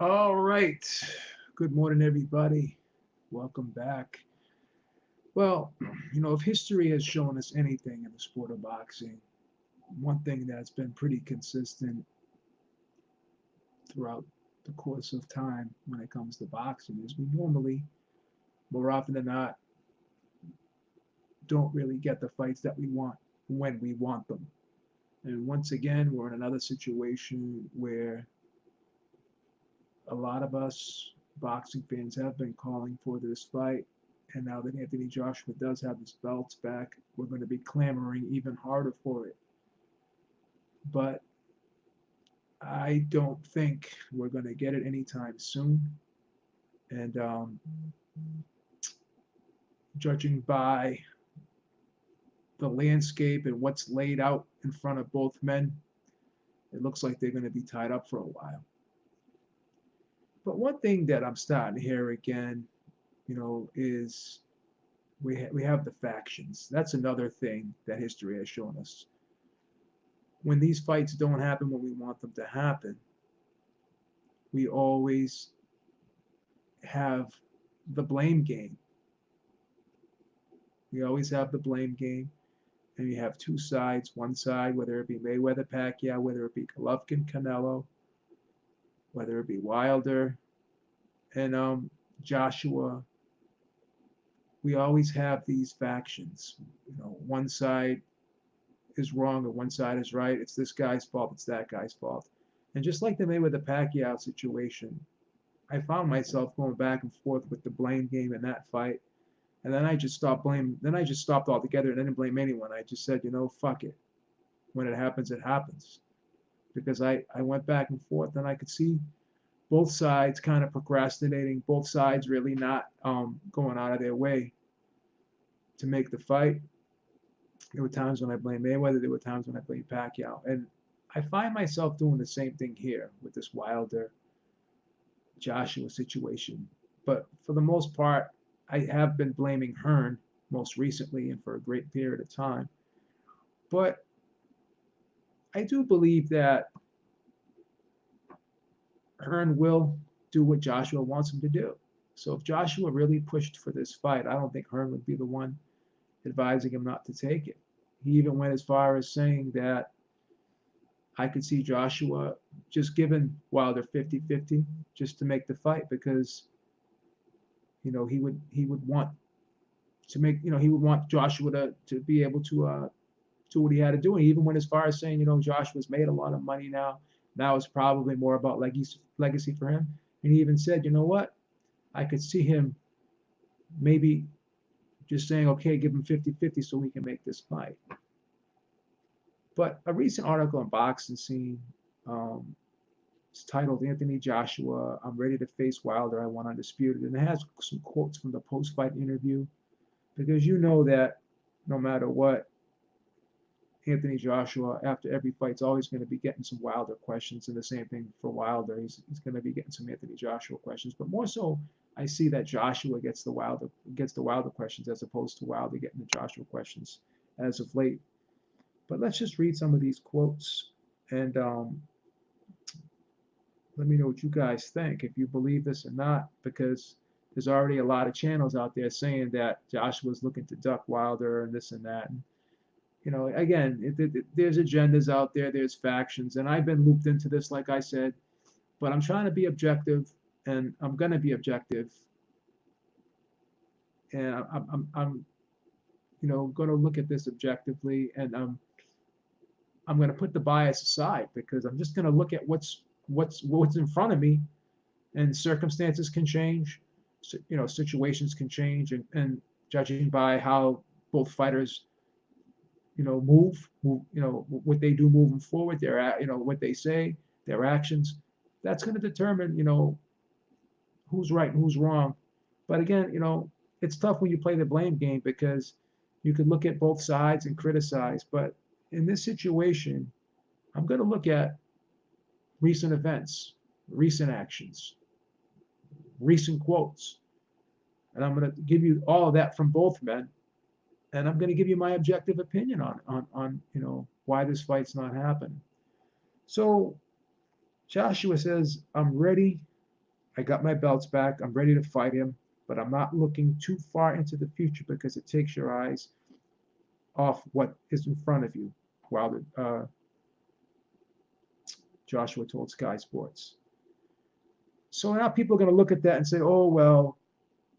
All right. Good morning, everybody. Welcome back. Well, if history has shown us anything in the sport of boxing, one thing that's been pretty consistent throughout the course of time when it comes to boxing is we normally, more often than not, don't really get the fights that we want when we want them. And once again, we're in another situation where a lot of us boxing fans have been calling for this fight. And now that Anthony Joshua does have his belts back, we're going to be clamoring even harder for it. But I don't think we're going to get it anytime soon. And judging by the landscape and what's laid out in front of both men, it looks like they're going to be tied up for a while. But one thing that I'm starting to hear again, is we have the factions. That's another thing that history has shown us. When these fights don't happen when we want them to happen, we always have the blame game. We always have the blame game, and you have two sides. One side, whether it be Mayweather Pacquiao, whether it be Golovkin Canelo, whether it be Wilder and Joshua. We always have these factions. One side is wrong or one side is right. It's this guy's fault. It's that guy's fault. And just like the Mayweather Pacquiao situation, I found myself going back and forth with the blame game in that fight. And then I just stopped blaming. Then I just stopped altogether and didn't blame anyone. I just said, fuck it. When it happens, it happens. Because I went back and forth and I could see both sides kind of procrastinating, both sides really not going out of their way to make the fight. There were times when I blamed Mayweather, there were times when I blamed Pacquiao. And I find myself doing the same thing here with this Wilder Joshua situation. But for the most part, I have been blaming Hearn most recently and for a great period of time. But I do believe that Hearn will do what Joshua wants him to do. So if Joshua really pushed for this fight, I don't think Hearn would be the one advising him not to take it. He even went as far as saying that I could see Joshua just giving Wilder 50-50 just to make the fight because he would want to make he would want Joshua to be able to do what he had to do. And he even went as far as saying Joshua's made a lot of money now. Now it's probably more about legacy for him. And he even said, you know what? I could see him maybe just saying, okay, give him 50-50 so we can make this fight. But a recent article in Boxing Scene it's titled Anthony Joshua, I'm ready to face Wilder, I want Undisputed. And it has some quotes from the post-fight interview because you know that no matter what, Anthony Joshua, after every fight, is always going to be getting some Wilder questions, and the same thing for Wilder. He's going to be getting some Anthony Joshua questions, but more so, I see that Joshua gets the Wilder questions as opposed to Wilder getting the Joshua questions as of late. But let's just read some of these quotes and let me know what you guys think, if you believe this or not, because there's already a lot of channels out there saying that Joshua's looking to duck Wilder and this and that. And again, there's agendas out there, there's factions, and I've been looped into this, like I said, but I'm trying to be objective, and I'm going to be objective, and I'm going to look at this objectively, and I'm going to put the bias aside because I'm just going to look at what's in front of me, and circumstances can change, situations can change, and judging by how both fighters move, what they do moving forward, what they say, their actions, that's going to determine, who's right and who's wrong. But again, it's tough when you play the blame game because you could look at both sides and criticize. But in this situation, I'm going to look at recent events, recent actions, recent quotes, and I'm going to give you all of that from both men. And I'm going to give you my objective opinion on why this fight's not happening. So Joshua says, I'm ready I got my belts back. I'm ready to fight him, but I'm not looking too far into the future because it takes your eyes off what is in front of you. Wilder, Joshua told Sky Sports. So now people are going to look at that and say, oh, well,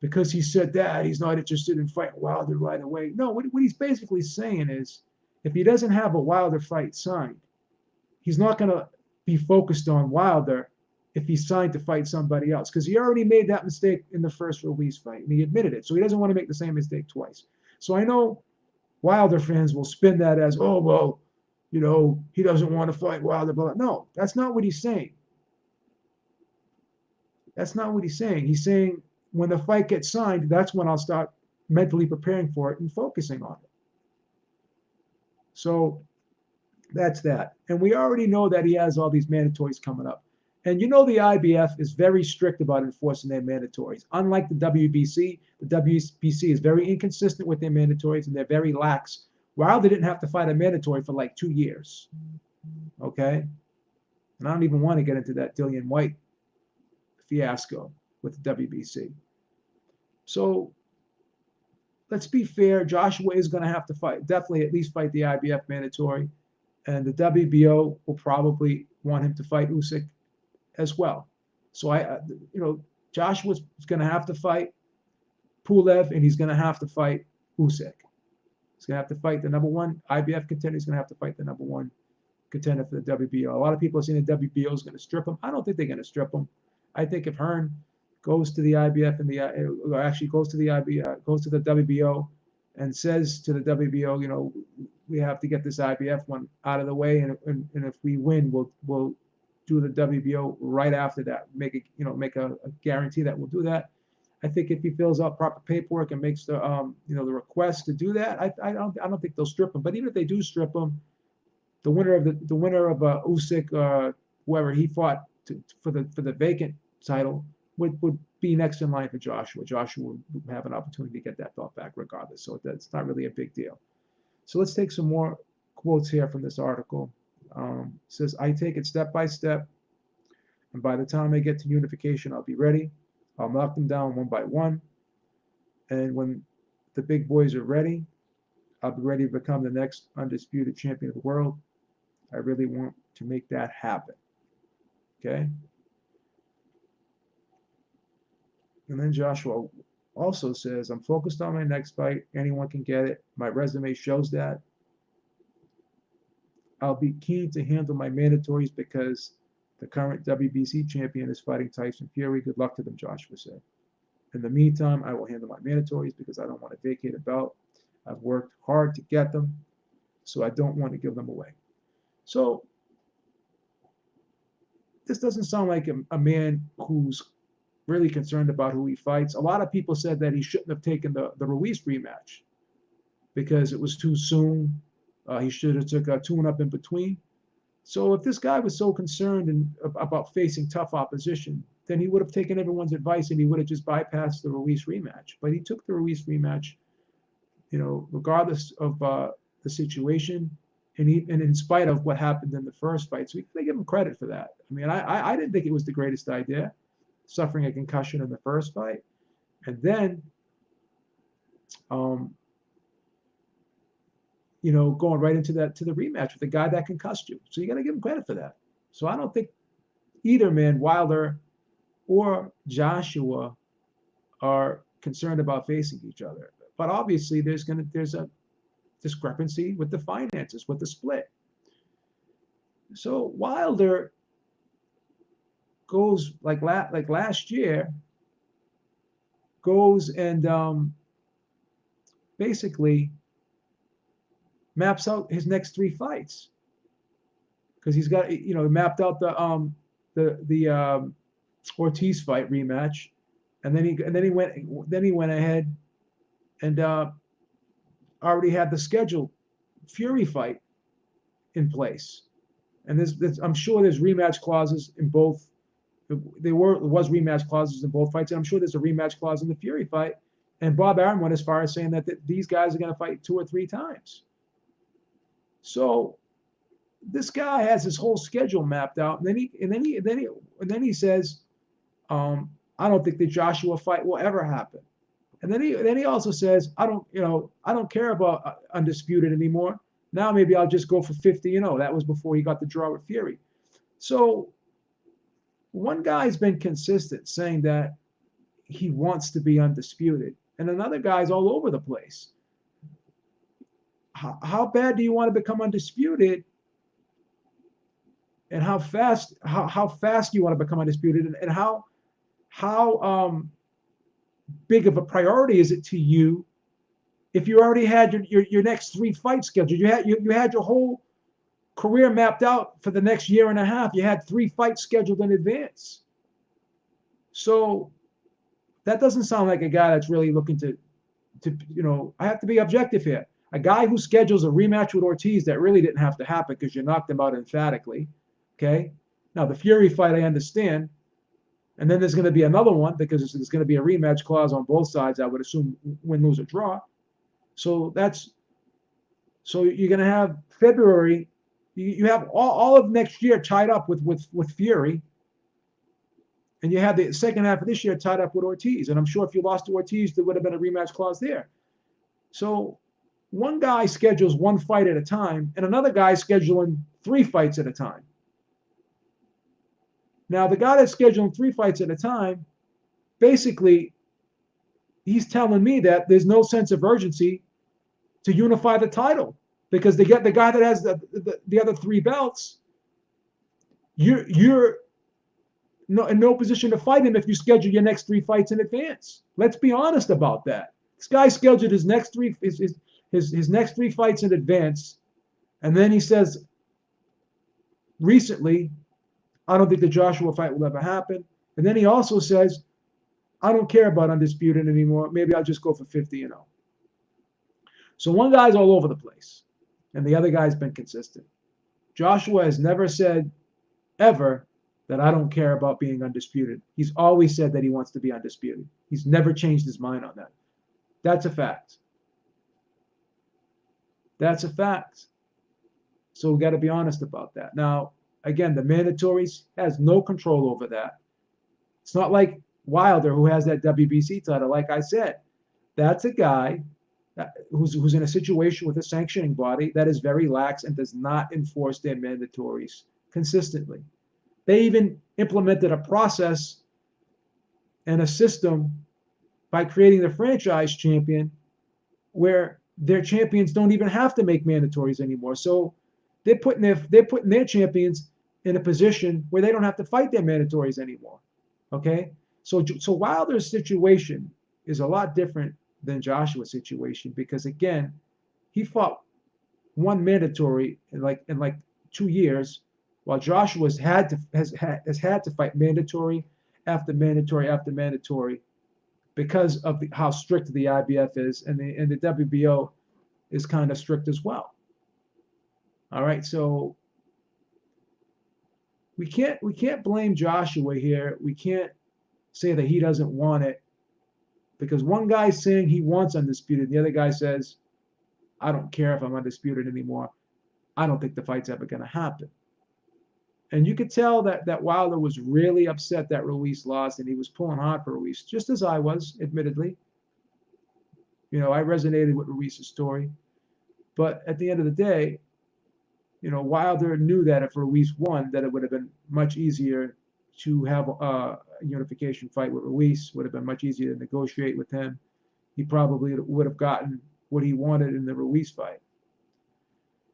because he said that, he's not interested in fighting Wilder right away. No, what he's basically saying is if he doesn't have a Wilder fight signed, he's not going to be focused on Wilder if he's signed to fight somebody else, because he already made that mistake in the first Ruiz fight, and he admitted it. So he doesn't want to make the same mistake twice. So I know Wilder fans will spin that as, oh, well, he doesn't want to fight Wilder. Blah, blah. No, that's not what he's saying. That's not what he's saying. He's saying when the fight gets signed, that's when I'll start mentally preparing for it and focusing on it. So that's that. And we already know that he has all these mandatories coming up. And the IBF is very strict about enforcing their mandatories. Unlike the WBC is very inconsistent with their mandatories, and they're very lax. Wilder didn't have to fight a mandatory for like 2 years. Okay? And I don't even want to get into that Dillian White fiasco with the WBC. So let's be fair. Joshua is going to have to fight, definitely at least fight the IBF mandatory. And the WBO will probably want him to fight Usyk as well. So Joshua's going to have to fight Pulev, and he's going to have to fight Usyk. He's going to have to fight the number one IBF contender. He's going to have to fight the number one contender for the WBO. A lot of people are saying the WBO is going to strip him. I don't think they're going to strip him. I think if Hearn goes to the IBF and actually goes to the WBO and says to the WBO, we have to get this IBF one out of the way, and if we win, we'll do the WBO right after that. Make a guarantee that we'll do that. I think if he fills out proper paperwork and makes the the request to do that, I don't think they'll strip him. But even if they do strip him, the winner of Usyk, whoever he fought for the vacant title would be next in line for Joshua. Joshua would have an opportunity to get that belt back regardless. So that's not really a big deal. So let's take some more quotes here from this article. It says, I take it step by step, and by the time I get to unification, I'll be ready. I'll knock them down one by one. And when the big boys are ready, I'll be ready to become the next undisputed champion of the world. I really want to make that happen. Okay? And then Joshua also says, I'm focused on my next fight. Anyone can get it. My resume shows that. I'll be keen to handle my mandatories because the current WBC champion is fighting Tyson Fury. Good luck to them, Joshua said. In the meantime, I will handle my mandatories because I don't want to vacate a belt. I've worked hard to get them, so I don't want to give them away. So this doesn't sound like a man who's really concerned about who he fights. A lot of people said that he shouldn't have taken the Ruiz rematch because it was too soon. He should have took a tune-up in between. So if this guy was so concerned about facing tough opposition, then he would have taken everyone's advice and he would have just bypassed the Ruiz rematch. But he took the Ruiz rematch, regardless of the situation, and in spite of what happened in the first fight. So they give him credit for that. I mean, I didn't think it was the greatest idea, suffering a concussion in the first fight, and then going right into the rematch with the guy that concussed you. So you got to give him credit for that. So I don't think either man, Wilder or Joshua, are concerned about facing each other. But obviously there's a discrepancy with the finances, with the split. So Wilder goes like last year, goes and basically maps out his next 3 fights because he's got mapped out the Ortiz fight rematch, and then he went ahead and already had the scheduled Fury fight in place, and I'm sure there's rematch clauses in both. There was rematch clauses in both fights, and I'm sure there's a rematch clause in the Fury fight. And Bob Arum went as far as saying that these guys are going to fight 2 or 3 times. So this guy has his whole schedule mapped out, and then he says, I don't think the Joshua fight will ever happen. And then he also says, I don't care about Undisputed anymore. Now maybe I'll just go for 50-0. That was before he got the draw with Fury. So one guy's been consistent saying that he wants to be undisputed, and another guy's all over the place. How bad do you want to become undisputed, and how fast do you want to become undisputed, and how big of a priority is it to you if you already had your next 3 fights scheduled? You had your whole career mapped out for the next year and a half. You had 3 fights scheduled in advance. So that doesn't sound like a guy that's really looking to I have to be objective here. A guy who schedules a rematch with Ortiz that really didn't have to happen because you knocked him out emphatically. Okay. Now the Fury fight, I understand. And then there's going to be another one because there's going to be a rematch clause on both sides, I would assume, win, lose, or draw. So you're going to have February. You have all of next year tied up with Fury. And you have the second half of this year tied up with Ortiz. And I'm sure if you lost to Ortiz, there would have been a rematch clause there. So one guy schedules 1 fight at a time, and another guy scheduling 3 fights at a time. Now, the guy that's scheduling 3 fights at a time, basically, he's telling me that there's no sense of urgency to unify the title because they get the guy that has the other 3 belts. You're in no position to fight him if you schedule your next 3 fights in advance. Let's be honest about that. This guy scheduled his next 3 fights in advance, and then he says recently, I don't think the Joshua fight will ever happen. And then he also says, I don't care about Undisputed anymore. Maybe I'll just go for 50-0. So one guy's all over the place, and the other guy's been consistent. Joshua has never said ever that I don't care about being undisputed. He's always said that he wants to be undisputed. He's never changed his mind on that. That's a fact. That's a fact. So we got to be honest about that. Now, again, the mandatories has no control over that. It's not like Wilder, who has that WBC title. Like I said, that's a guy who's in a situation with a sanctioning body that is very lax and does not enforce their mandatories consistently. They even implemented a process and a system by creating the franchise champion where their champions don't even have to make mandatories anymore. So they're putting their champions in a position where they don't have to fight their mandatories anymore. Okay? So Wilder's situation is a lot different than Joshua's situation because, again, he fought 1 mandatory in like 2 years, while Joshua has had to fight mandatory after mandatory after mandatory because of how strict the IBF is, and the WBO is kind of strict as well. All right, so we can't blame Joshua here. We can't say that he doesn't want it because one guy's saying he wants undisputed, the other guy says, I don't care if I'm undisputed anymore. I don't think the fight's ever going to happen. And you could tell that Wilder was really upset that Ruiz lost, and he was pulling hard for Ruiz, just as I was, admittedly. I resonated with Ruiz's story. But at the end of the day, Wilder knew that if Ruiz won, that it would have been much easier to have a unification fight with Ruiz, would have been much easier to negotiate with him. He probably would have gotten what he wanted in the Ruiz fight.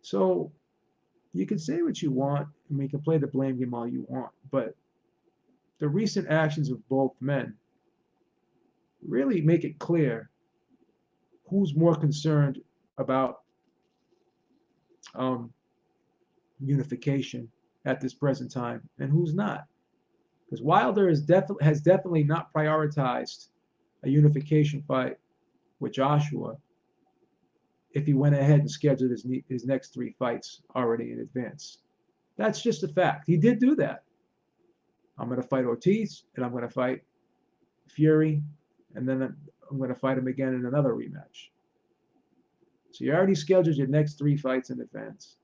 So you can say what you want, and we can play the blame game all you want, but the recent actions of both men really make it clear who's more concerned about unification at this present time and who's not. Because Wilder has definitely not prioritized a unification fight with Joshua if he went ahead and scheduled his next 3 fights already in advance. That's just a fact. He did do that. I'm going to fight Ortiz, and I'm going to fight Fury, and then I'm going to fight him again in another rematch. So you already scheduled your next 3 fights in advance,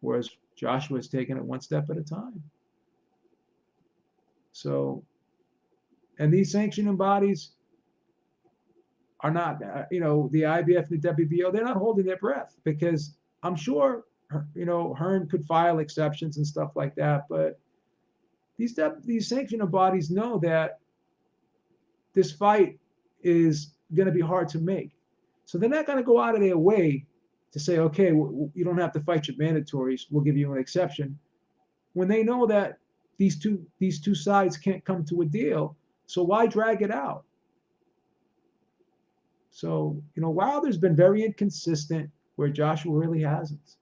whereas Joshua's taking it 1 step at a time. So, and these sanctioning bodies are not, the IBF and the WBO, they're not holding their breath, because I'm sure, Hearn could file exceptions and stuff like that, but these sanctioning bodies know that this fight is going to be hard to make. So they're not going to go out of their way to say, okay, you don't have to fight your mandatories. We'll give you an exception, when they know that these two sides can't come to a deal. So why drag it out? So, Wilder's been very inconsistent, where Joshua really hasn't.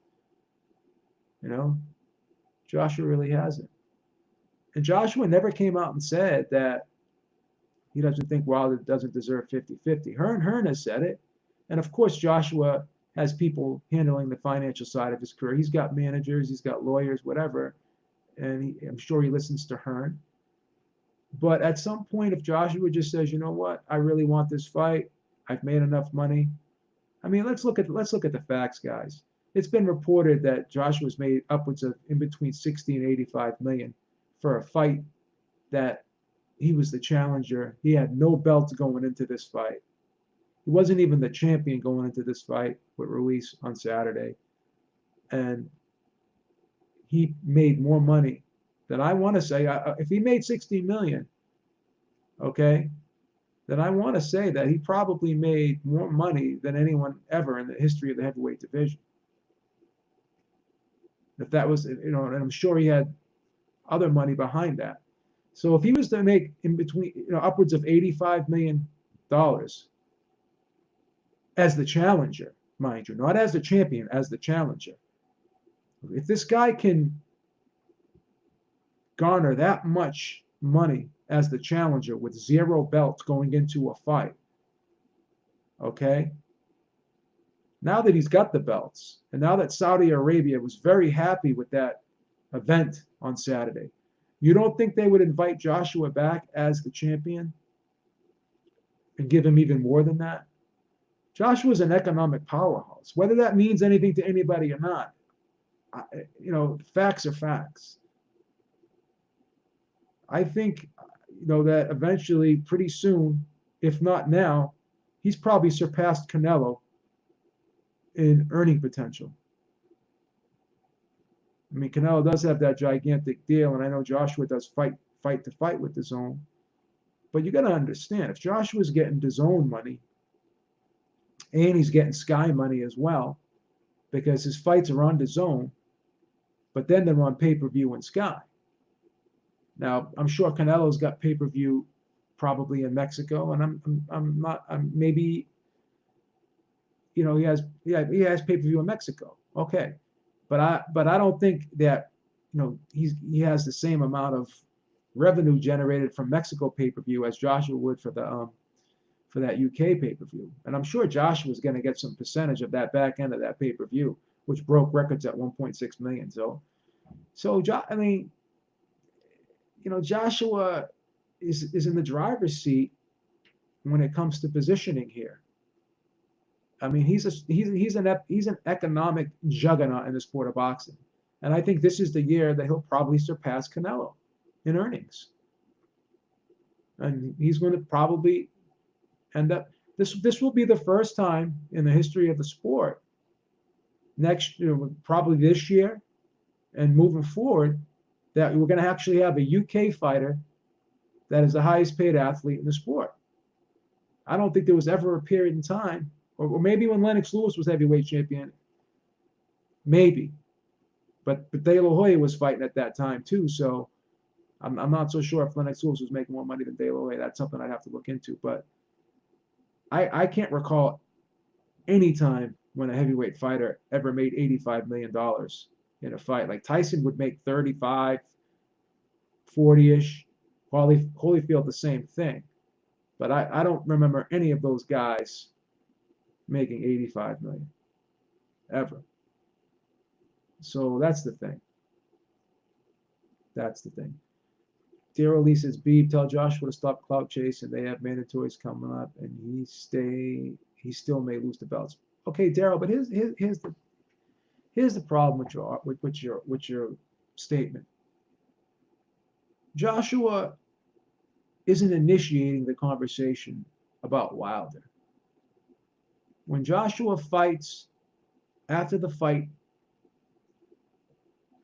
Joshua really hasn't. And Joshua never came out and said that he doesn't think Wilder doesn't deserve 50-50. Hearn has said it. And of course, Joshua has people handling the financial side of his career. He's got managers, he's got lawyers, whatever. And I'm sure he listens to Hearn. But at some point, if Joshua just says, you know what, I really want this fight, I've made enough money. I mean, let's look at the facts, guys. It's been reported that Joshua's made upwards of in between 60 and 85 million for a fight that he was the challenger. He had no belts going into this fight. He wasn't even the champion going into this fight with Ruiz on Saturday. And he made more money than, I want to say, if he made 60 million, okay, then I want to say that he probably made more money than anyone ever in the history of the heavyweight division. If that was, and I'm sure he had other money behind that. So if he was to make in between, upwards of $85 million as the challenger, mind you, not as the champion, as the challenger. If this guy can garner that much money as the challenger with 0 belts going into a fight, okay? Now that he's got the belts, and now that Saudi Arabia was very happy with that event on Saturday, you don't think they would invite Joshua back as the champion and give him even more than that? Joshua's an economic powerhouse. Whether that means anything to anybody or not, facts are facts. I think, that eventually, pretty soon, if not now, he's probably surpassed Canelo in earning potential. I mean, Canelo does have that gigantic deal, and I know Joshua does fight to fight with DAZN. But you got to understand, if Joshua's getting DAZN money, and he's getting Sky money as well, because his fights are on DAZN, but then they're on pay-per-view and Sky. Now, I'm sure Canelo's got pay-per-view probably in Mexico, and I'm maybe, he has pay-per-view in Mexico. Okay. But I don't think that, he has the same amount of revenue generated from Mexico pay-per-view as Joshua would for that UK pay-per-view. And I'm sure Joshua's going to get some percentage of that back end of that pay-per-view, which broke records at 1.6 million. I mean, Joshua is in the driver's seat when it comes to positioning here. I mean, he's an economic juggernaut in the sport of boxing, and I think this is the year that he'll probably surpass Canelo in earnings, and he's going to probably end up. This will be the first time in the history of the sport, probably this year, and moving forward, that we're going to actually have a UK fighter that is the highest paid athlete in the sport. I don't think there was ever a period in time, or maybe when Lennox Lewis was heavyweight champion, maybe. But De La Hoya was fighting at that time too, so I'm not so sure if Lennox Lewis was making more money than De La Hoya. That's something I'd have to look into. But I can't recall any time when a heavyweight fighter ever made $85 million in a fight. Like Tyson would make 35, 40-ish. Holyfield, the same thing. But I don't remember any of those guys making 85 million ever. So that's the thing. Daryl Lee says, Beeb, tell Joshua to stop clout chasing. They have mandatories coming up, and he still may lose the belts. Okay, Daryl, but here's the problem with your statement. Joshua isn't initiating the conversation about Wilder. When Joshua fights, after the fight,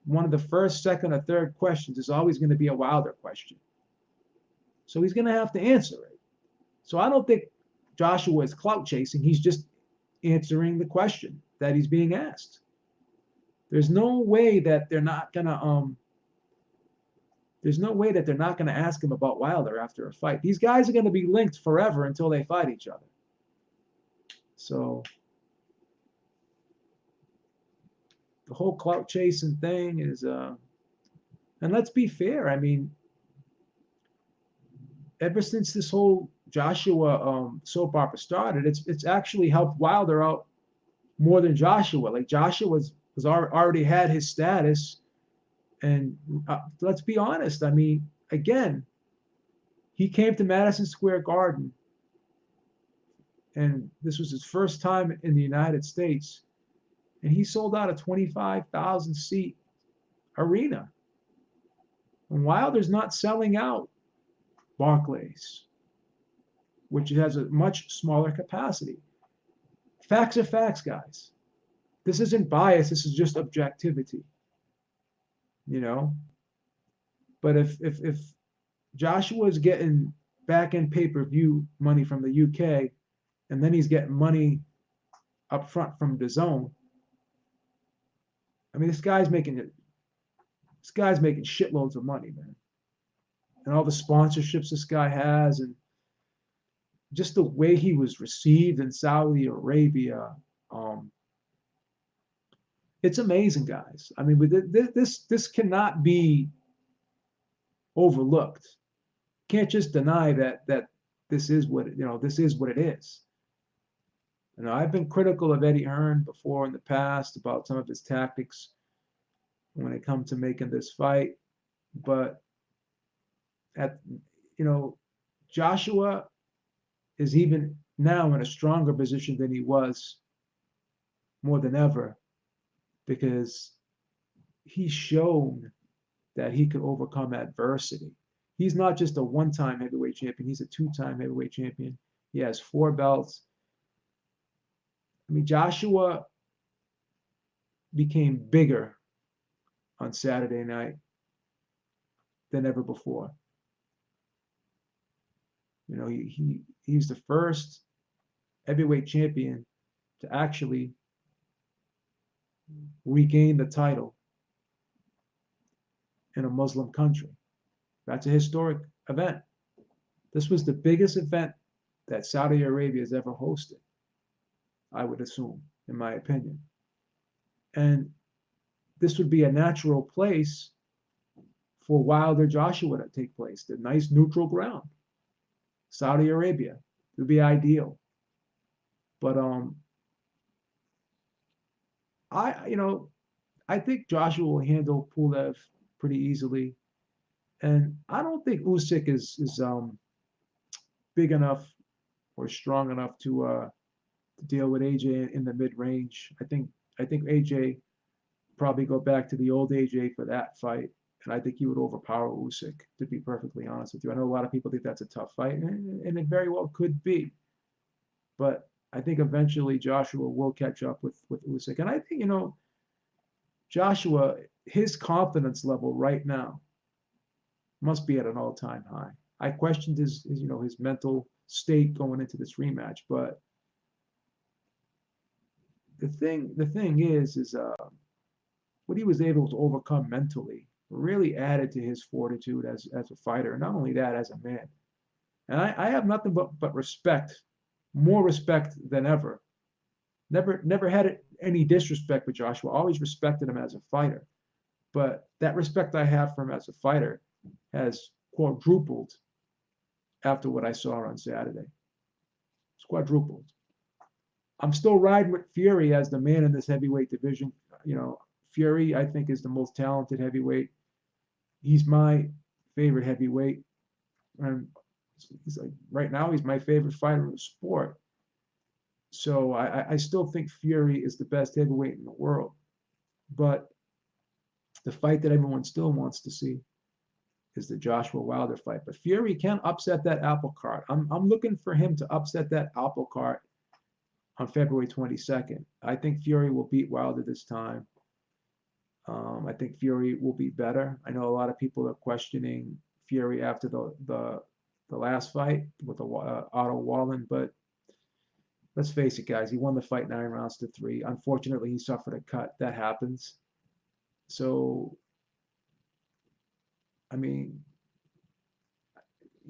one of the first, second, or third questions is always going to be a Wilder question. So he's going to have to answer it. So I don't think Joshua is clout chasing. He's just answering the question that he's being asked. There's no way that they're not going to ask him about Wilder after a fight. These guys are going to be linked forever until they fight each other. So the whole clout chasing thing is, and let's be fair. I mean, ever since this whole Joshua soap opera started, it's actually helped Wilder out more than Joshua. Like Joshua was already had his status, and let's be honest. I mean, again, he came to Madison Square Garden, and this was his first time in the United States, and he sold out a 25,000 seat arena. And Wilder's not selling out Barclays, which has a much smaller capacity. Facts are facts, guys. This isn't bias. This is just objectivity. You know. But if Joshua is getting back end pay-per-view money from the UK, and then he's getting money up front from DAZN, I mean, this guy's making shitloads of money, man. And all the sponsorships this guy has, and just the way he was received in Saudi Arabia, it's amazing, guys. I mean, this cannot be overlooked. Can't just deny that this is what this is what it is. You know, I've been critical of Eddie Hearn before in the past about some of his tactics when it comes to making this fight, but Joshua is even now in a stronger position than he was more than ever, because he's shown that he could overcome adversity. He's not just a one-time heavyweight champion, he's a two-time heavyweight champion. He has 4 belts. I mean, Joshua became bigger on Saturday night than ever before. You know, he's the first heavyweight champion to actually regain the title in a Muslim country. That's a historic event. This was the biggest event that Saudi Arabia has ever hosted, I would assume, in my opinion. And this would be a natural place for Wilder Joshua to take place, the nice neutral ground. Saudi Arabia would be ideal. But I think Joshua will handle Pulev pretty easily, and I don't think Usyk is big enough or strong enough to deal with AJ in the mid-range. I think AJ probably go back to the old AJ for that fight, and I think he would overpower Usyk, to be perfectly honest with you. I know a lot of people think that's a tough fight, and it very well could be. But I think eventually Joshua will catch up with Usyk. And I think, Joshua, his confidence level right now must be at an all-time high. I questioned his mental state going into this rematch, but the thing is what he was able to overcome mentally really added to his fortitude as a fighter, and not only that, as a man. And I have nothing but respect, more respect than ever. Never had any disrespect for Joshua. Always respected him as a fighter. But that respect I have for him as a fighter has quadrupled after what I saw on Saturday. It's quadrupled. I'm still riding with Fury as the man in this heavyweight division. Fury, I think, is the most talented heavyweight. He's my favorite heavyweight. And he's like, right now, he's my favorite fighter in the sport. So I still think Fury is the best heavyweight in the world. But the fight that everyone still wants to see is the Joshua Wilder fight. But Fury can upset that apple cart. I'm looking for him to upset that apple cart on February 22nd. I think Fury will beat Wilder this time. I think Fury will be better. I know a lot of people are questioning Fury after the last fight with Otto Wallen, but let's face it, guys. He won the fight 9 rounds to 3. Unfortunately, he suffered a cut. That happens. So, I mean,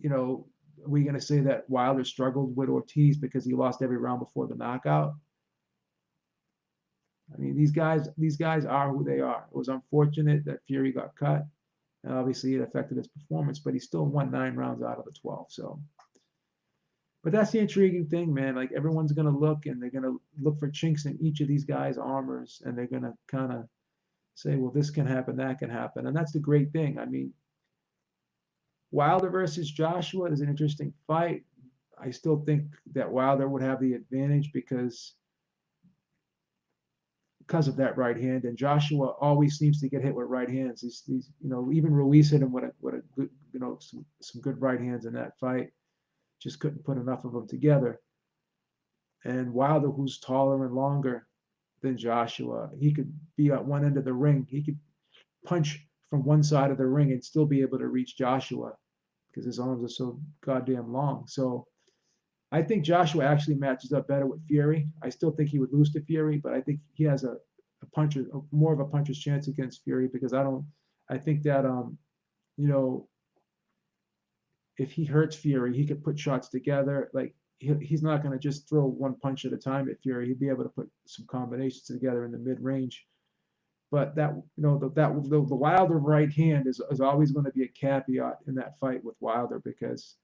are we going to say that Wilder struggled with Ortiz because he lost every round before the knockout? I mean, these guys are who they are. It was unfortunate that Fury got cut, and obviously it affected his performance, but he still won 9 rounds out of the 12. So, but that's the intriguing thing, man. Like everyone's gonna look and they're gonna look for chinks in each of these guys' armors, and they're gonna kind of say, well, this can happen, that can happen, and that's the great thing. I mean, Wilder versus Joshua is an interesting fight. I still think that Wilder would have the advantage because of that right hand. And Joshua always seems to get hit with right hands. Even Ruiz hit him with a good, some good right hands in that fight. Just couldn't put enough of them together. And Wilder, who's taller and longer than Joshua, he could be at one end of the ring. He could punch from one side of the ring and still be able to reach Joshua because his arms are so goddamn long. So I think Joshua actually matches up better with Fury. I still think he would lose to Fury, but I think he has more of a puncher's chance against Fury because I think that if he hurts Fury, he could put shots together. Like he's not going to just throw one punch at a time at Fury. He'd be able to put some combinations together in the mid range. But the Wilder right hand is always going to be a caveat in that fight with Wilder because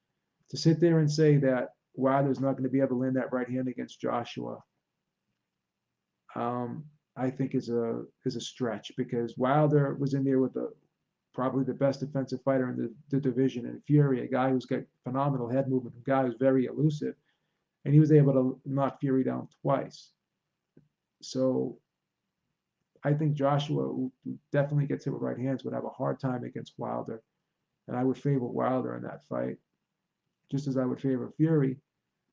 to sit there and say that Wilder's not going to be able to land that right hand against Joshua, I think is a stretch because Wilder was in there with probably the best defensive fighter in the division, and Fury, a guy who's got phenomenal head movement, a guy who's very elusive, and he was able to knock Fury down twice. So I think Joshua, who definitely gets hit with right hands, would have a hard time against Wilder, and I would favor Wilder in that fight, just as I would favor Fury.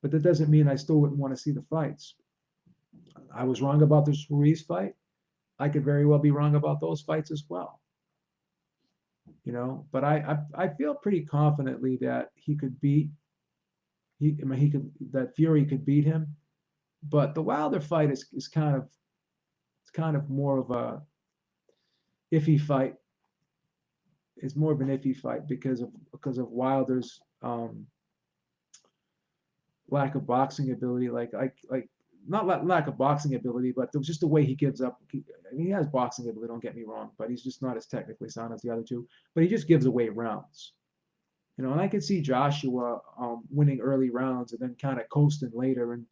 But that doesn't mean I still wouldn't want to see the fights. I was wrong about this Ruiz fight. I could very well be wrong about those fights as well. But I feel pretty confidently that that Fury could beat him. But the Wilder fight is kind of more of a iffy fight. It's more of an iffy fight because of Wilder's lack of boxing ability, like not lack of boxing ability, but just the way he gives up. He has boxing ability, don't get me wrong, but he's just not as technically sound as the other two. But he just gives away rounds, and I could see Joshua winning early rounds and then kind of coasting later and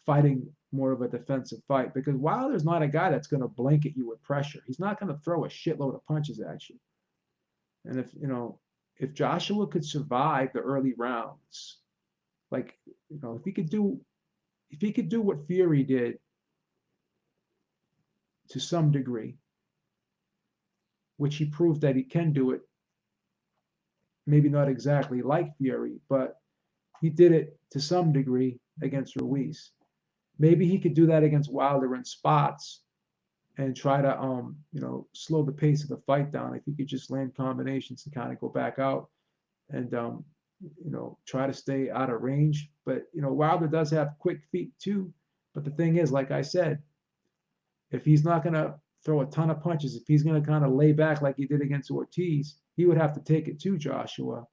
fighting more of a defensive fight because Wilder's not a guy that's going to blanket you with pressure. He's not going to throw a shitload of punches at you. And if Joshua could survive the early rounds, like if he could do what Fury did to some degree, which he proved that he can do it, maybe not exactly like Fury, but he did it to some degree against Ruiz. Maybe he could do that against Wilder in spots and try to slow the pace of the fight down. If he could just land combinations and kind of go back out and try to stay out of range. But Wilder does have quick feet too. But the thing is, like I said, if he's not going to throw a ton of punches, if he's going to kind of lay back like he did against Ortiz, he would have to take it to Joshua.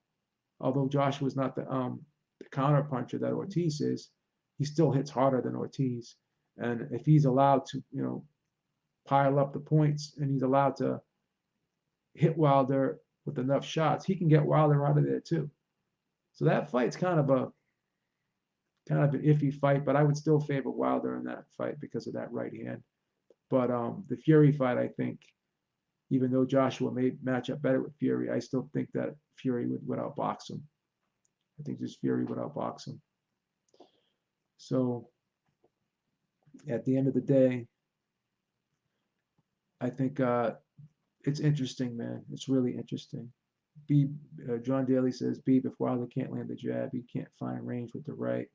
Although Joshua's not the counter puncher that Ortiz is, he still hits harder than Ortiz. And if he's allowed to, pile up the points and he's allowed to hit Wilder with enough shots, he can get Wilder out of there too. So that fight's kind of an iffy fight, but I would still favor Wilder in that fight because of that right hand. But the Fury fight, I think, even though Joshua may match up better with Fury, I still think that Fury would outbox him. I think just Fury would outbox him. So at the end of the day, I think it's interesting, man. It's really interesting. B. John Daly says B. If Wilder can't land the jab, he can't find range with the right.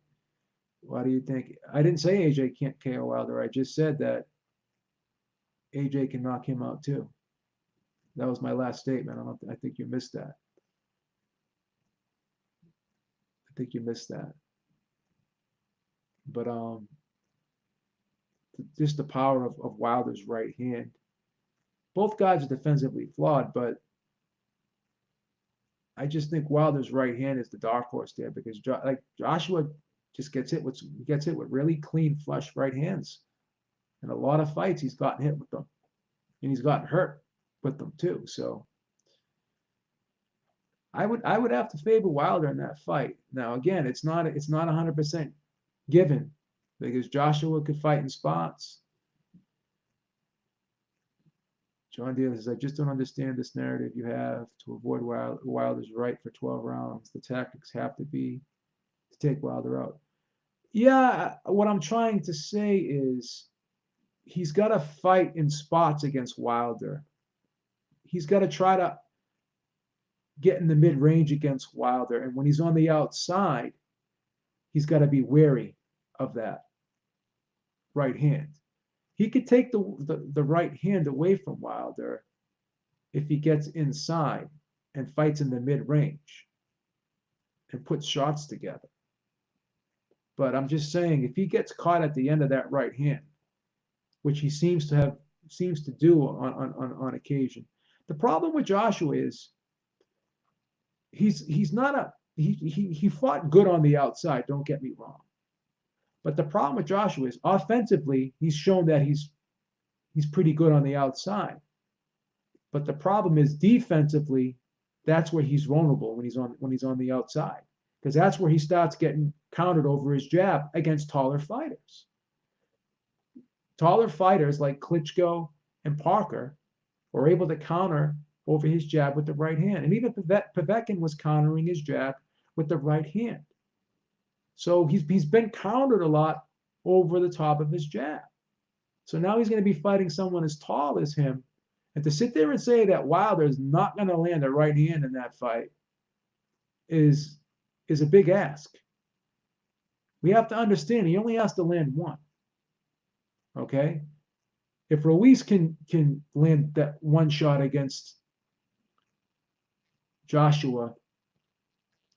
Why do you think? I didn't say AJ can't KO Wilder. I just said that AJ can knock him out too. That was my last statement. I think you missed that. I think you missed that. But just the power of Wilder's right hand. Both guys are defensively flawed, but I just think Wilder's right hand is the dark horse there because like Joshua just gets hit with really clean, flush right hands. And a lot of fights he's gotten hit with them, and he's gotten hurt with them too. So I would have to favor Wilder in that fight. Now again, it's not 100% given because Joshua could fight in spots. John Deal says, I just don't understand this narrative you have to avoid Wilder's right for 12 rounds. The tactics have to be to take Wilder out. Yeah, what I'm trying to say is he's got to fight in spots against Wilder. He's got to try to get in the mid-range against Wilder. And when he's on the outside, he's got to be wary of that right hand. He could take the right hand away from Wilder if he gets inside and fights in the mid-range and puts shots together. But I'm just saying, if he gets caught at the end of that right hand, which he seems to do on occasion, the problem with Joshua is he's not a he fought good on the outside. Don't get me wrong. But the problem with Joshua is offensively, he's shown that he's pretty good on the outside. But the problem is defensively, that's where he's vulnerable when he's on the outside. Because that's where he starts getting countered over his jab against taller fighters. Taller fighters like Klitschko and Parker were able to counter over his jab with the right hand. And even Povetkin was countering his jab with the right hand. So he's been countered a lot over the top of his jab. So now he's going to be fighting someone as tall as him. And to sit there and say that Wilder is not going to land a right hand in that fight is a big ask. We have to understand he only has to land one. Okay? If Ruiz can land that one shot against Joshua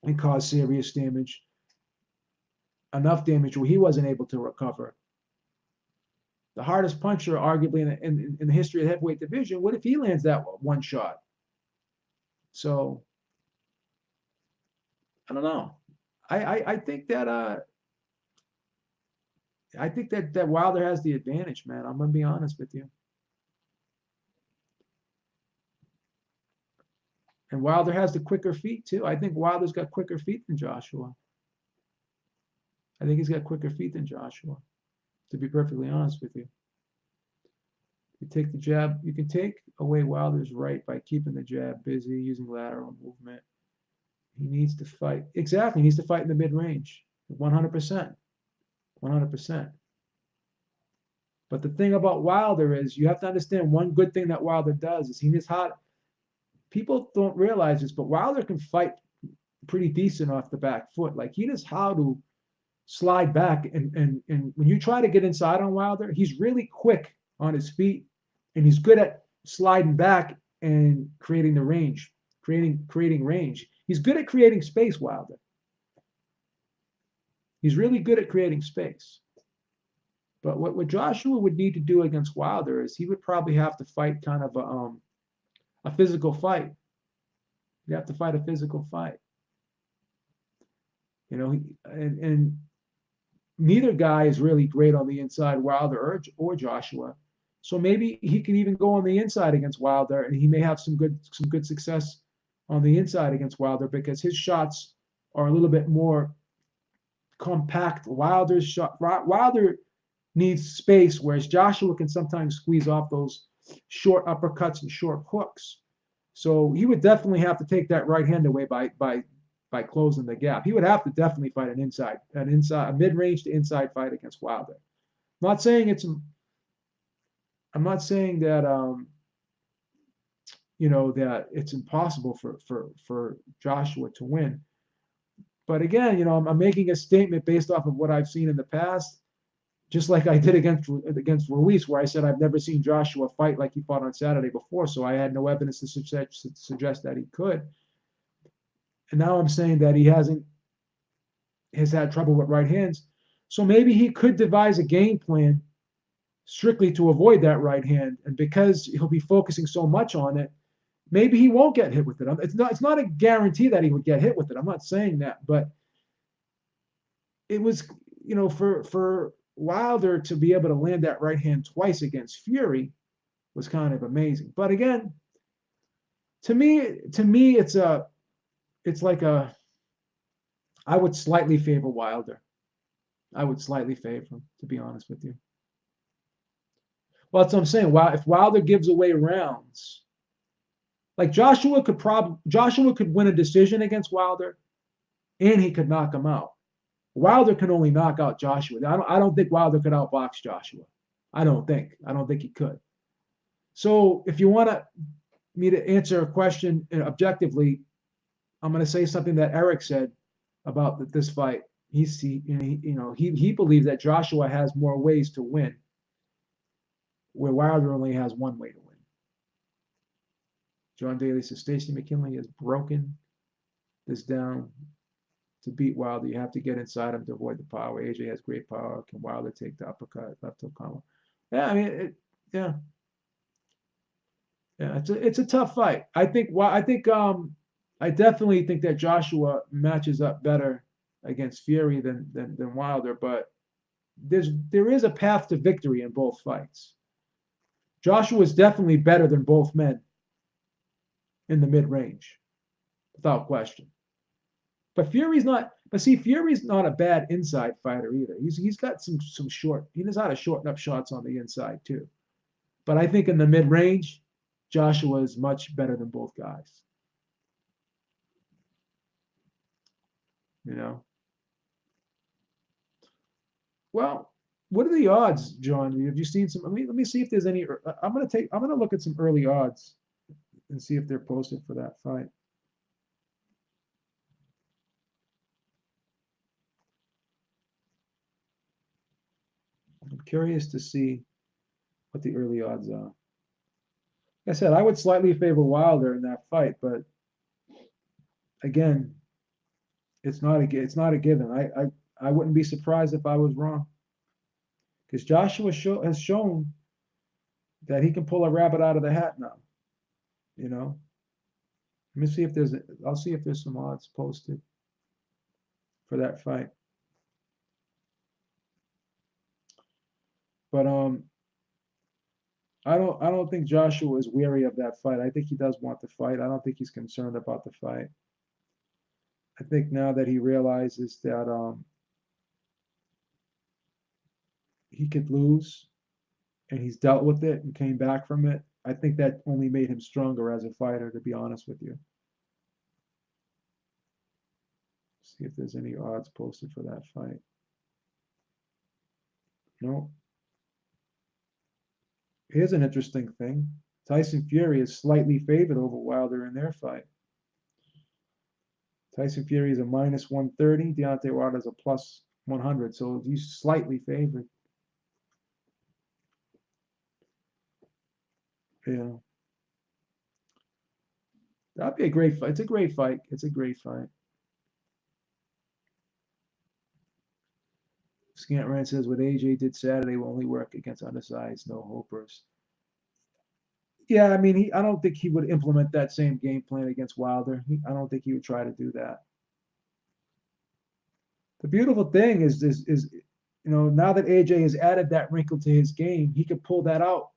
and cause serious damage, enough damage where he wasn't able to recover. The hardest puncher, arguably, in the history of the heavyweight division, what if he lands that one shot? So, I don't know. I think that Wilder has the advantage, man. I'm gonna be honest with you. And Wilder has the quicker feet too. I think Wilder's got quicker feet than Joshua. I think he's got quicker feet than Joshua, to be perfectly honest with you. You take the jab, you can take away Wilder's right by keeping the jab busy, using lateral movement. He needs to fight. Exactly, he needs to fight in the mid-range. 100%. 100%. But the thing about Wilder is you have to understand one good thing that Wilder does is he knows how. People don't realize this, but Wilder can fight pretty decent off the back foot. Like he knows how to slide back, and when you try to get inside on Wilder, he's really quick on his feet, and he's good at sliding back and creating the range, creating range. He's good at creating space, Wilder. He's really good at creating space. But what Joshua would need to do against Wilder is he would probably have to fight kind of a physical fight. You have to fight a physical fight. You know, and neither guy is really great on the inside, Wilder or Joshua. So maybe he can even go on the inside against Wilder, and he may have some good success on the inside against Wilder because his shots are a little bit more compact. Wilder needs space, whereas Joshua can sometimes squeeze off those short uppercuts and short hooks. So he would definitely have to take that right hand away by closing the gap. He would have to definitely fight a mid-range to inside fight against Wilder. I'm not saying that that it's impossible for Joshua to win. But again, I'm making a statement based off of what I've seen in the past, just like I did against Ruiz, where I said I've never seen Joshua fight like he fought on Saturday before, so I had no evidence to suggest that he could. And now I'm saying that he has had trouble with right hands. So maybe he could devise a game plan strictly to avoid that right hand. And because he'll be focusing so much on it, maybe he won't get hit with it. It's not a guarantee that he would get hit with it. I'm not saying that, but it was, for Wilder to be able to land that right hand twice against Fury was kind of amazing. But again, to me, it's like I would slightly favor Wilder. I would slightly favor him, to be honest with you. Well, that's what I'm saying. If Wilder gives away rounds, like Joshua could win a decision against Wilder, and he could knock him out. Wilder can only knock out Joshua. I don't think Wilder could outbox Joshua. I don't think he could. So if you want me to answer a question objectively, I'm going to say something that Eric said about this fight. He believes that Joshua has more ways to win, where Wilder only has one way to win. John Daly says Stacey McKinley has broken this down. To beat Wilder, you have to get inside him to avoid the power. AJ has great power. Can Wilder take the uppercut, left hook combo? Yeah, I mean, yeah. It's a tough fight. I definitely think that Joshua matches up better against Fury than Wilder, but there is a path to victory in both fights. Joshua is definitely better than both men in the mid-range, without question. But Fury's not. But see, Fury's not a bad inside fighter either. He's got some short. He knows how to shorten up shots on the inside too. But I think in the mid range, Joshua is much better than both guys. Well, what are the odds, John? Have you seen some? Let me see if there's any. I'm gonna look at some early odds and see if they're posted for that fight. I'm curious to see what the early odds are. Like I said, I would slightly favor Wilder in that fight, but again, it's not a given. I wouldn't be surprised if I was wrong, because Joshua has shown that he can pull a rabbit out of the hat now. Let me see if I'll see if there's some odds posted for that fight. But I don't think Joshua is weary of that fight. I think he does want the fight. I don't think he's concerned about the fight. I think now that he realizes that he could lose and he's dealt with it and came back from it, I think that only made him stronger as a fighter, to be honest with you. See if there's any odds posted for that fight. No. Here's an interesting thing. Tyson Fury is slightly favored over Wilder in their fight. Tyson Fury is a -130. Deontay Wilder is a +100. So he's slightly favored. Yeah. That'd be a great fight. It's a great fight. It's a great fight. Scantran says what AJ did Saturday will only work against undersized, no hopers. Yeah, I mean, I don't think he would implement that same game plan against Wilder. I don't think he would try to do that. The beautiful thing is now that AJ has added that wrinkle to his game, he could pull that out.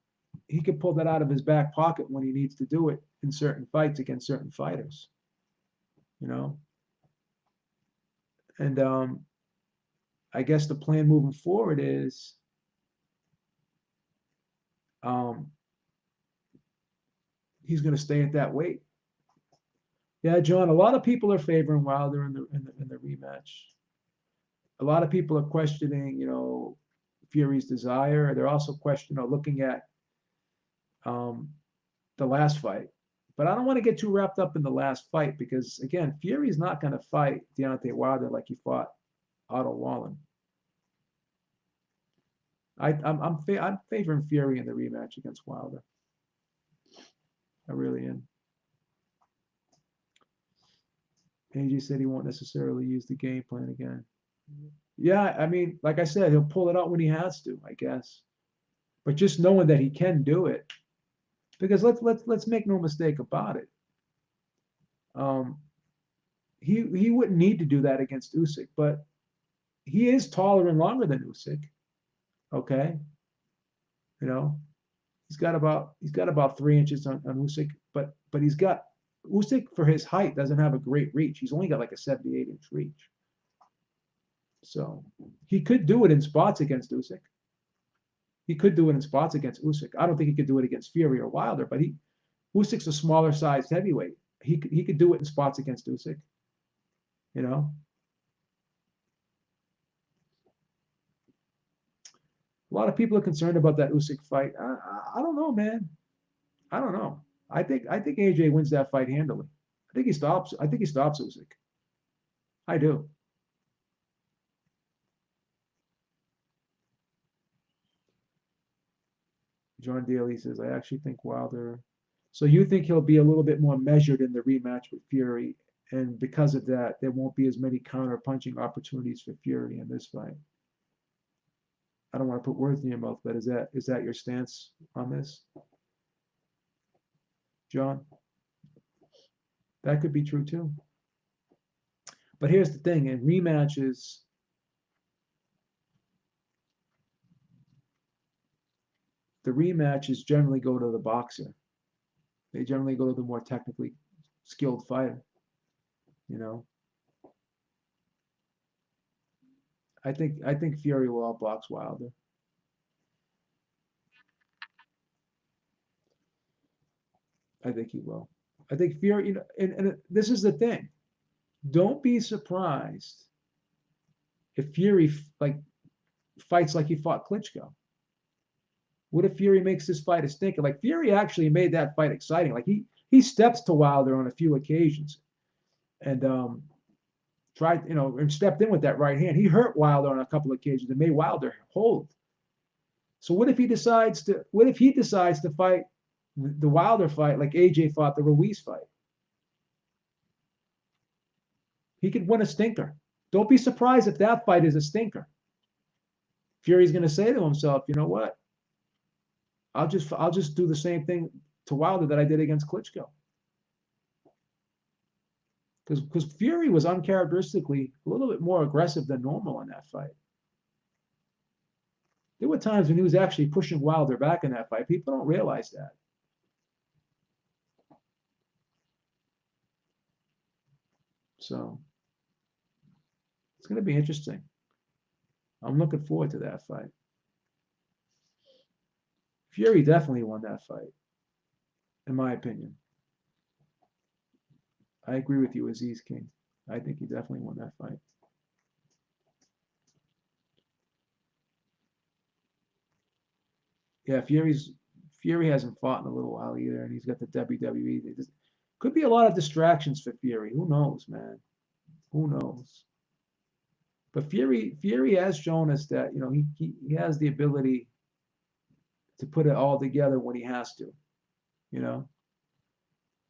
He could pull that out of his back pocket when he needs to do it in certain fights against certain fighters. And I guess the plan moving forward is he's going to stay at that weight. Yeah, John, a lot of people are favoring Wilder in the rematch. A lot of people are questioning, Fury's desire. They're also looking at the last fight, But I don't want to get too wrapped up in the last fight because, again, Fury's not going to fight Deontay Wilder like he fought Otto Wallen. I'm favoring Fury in the rematch against Wilder. I really am. AJ said he won't necessarily use the game plan again. Yeah, I mean, like I said, he'll pull it out when he has to, I guess. But just knowing that he can do it, because let's make no mistake about it. He wouldn't need to do that against Usyk, but he is taller and longer than Usyk. Okay, you know, he's got about 3 inches on Usyk, but he's got Usyk for his height doesn't have a great reach. He's only got like a 78-inch reach. So he could do it in spots against Usyk. He could do it in spots against Usyk. I don't think he could do it against Fury or Wilder, but Usyk's a smaller sized heavyweight. He could do it in spots against Usyk. You know. A lot of people are concerned about that Usyk fight. I don't know, man. I don't know. I think AJ wins that fight handily. I think he stops Usyk. I do. John Daly says, I actually think Wilder. So you think he'll be a little bit more measured in the rematch with Fury, and because of that, there won't be as many counter punching opportunities for Fury in this fight. I don't want to put words in your mouth, but is that your stance on this, John? That could be true too. But here's the thing: in rematches, the rematches generally go to the boxer. They generally go to the more technically skilled fighter. You know, I think Fury will outbox Wilder. I think he will. I think Fury, you know, and this is the thing. Don't be surprised if Fury like fights like he fought Klitschko. What if Fury makes this fight a stinker? Like Fury actually made that fight exciting. Like he steps to Wilder on a few occasions and tried, you know, and stepped in with that right hand. He hurt Wilder on a couple of occasions and made Wilder hold. So what if he decides to fight the Wilder fight like AJ fought the Ruiz fight? He could win a stinker. Don't be surprised if that fight is a stinker. Fury's going to say to himself, you know what? I'll just do the same thing to Wilder that I did against Klitschko. Because Fury was uncharacteristically a little bit more aggressive than normal in that fight. There were times when he was actually pushing Wilder back in that fight. People don't realize that. So it's going to be interesting. I'm looking forward to that fight. Fury definitely won that fight, in my opinion. I agree with you, Aziz King. I think he definitely won that fight. Yeah, Fury hasn't fought in a little while either, and he's got the WWE. Could be a lot of distractions for Fury. Who knows, man? Who knows? But Fury has shown us that, you know, he has the ability to put it all together when he has to. You know,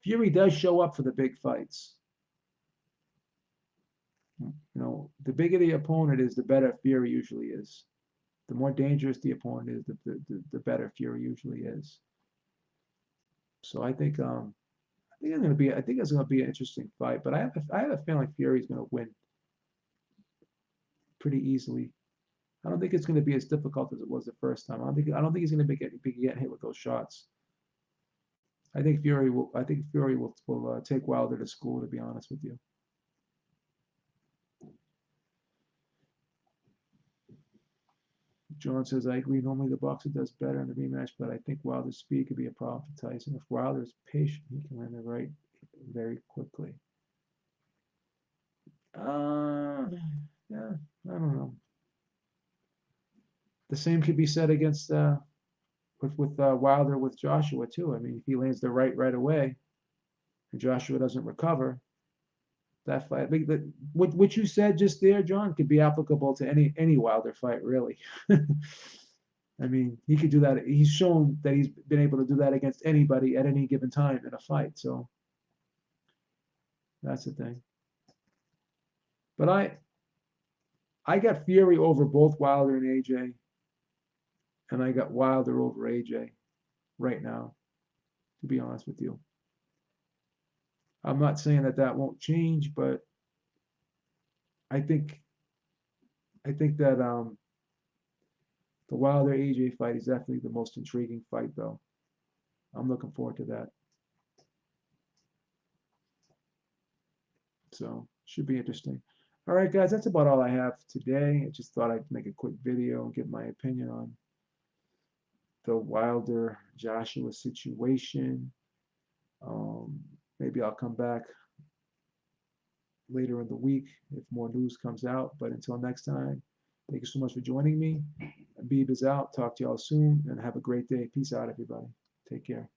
Fury does show up for the big fights. You know, the bigger the opponent is, the better Fury usually is. The more dangerous the opponent is, the better Fury usually is. So I think it's gonna be an interesting fight. But I have a feeling Fury's gonna win pretty easily. I don't think it's going to be as difficult as it was the first time. I don't think he's going to be getting hit with those shots. I think Fury will take Wilder to school. To be honest with you. John says, I agree. Normally the boxer does better in the rematch, but I think Wilder's speed could be a problem for Tyson. If Wilder is patient, he can learn the right very quickly. Yeah, I don't know. The same could be said with Wilder with Joshua too. I mean, if he lands the right away, and Joshua doesn't recover, that fight, what you said just there, John, could be applicable to any Wilder fight, really. I mean, he could do that. He's shown that he's been able to do that against anybody at any given time in a fight. So that's the thing. But I got Fury over both Wilder and AJ, and I got Wilder over AJ right now, to be honest with you. I'm not saying that that won't change, but I think that the Wilder AJ fight is definitely the most intriguing fight, though. I'm looking forward to that. So should be interesting. All right, guys, that's about all I have today. I just thought I'd make a quick video and give my opinion on the Wilder Joshua situation. Maybe I'll come back later in the week if more news comes out. But until next time, thank you so much for joining me. Beeb is out. Talk to y'all soon and have a great day. Peace out, everybody. Take care.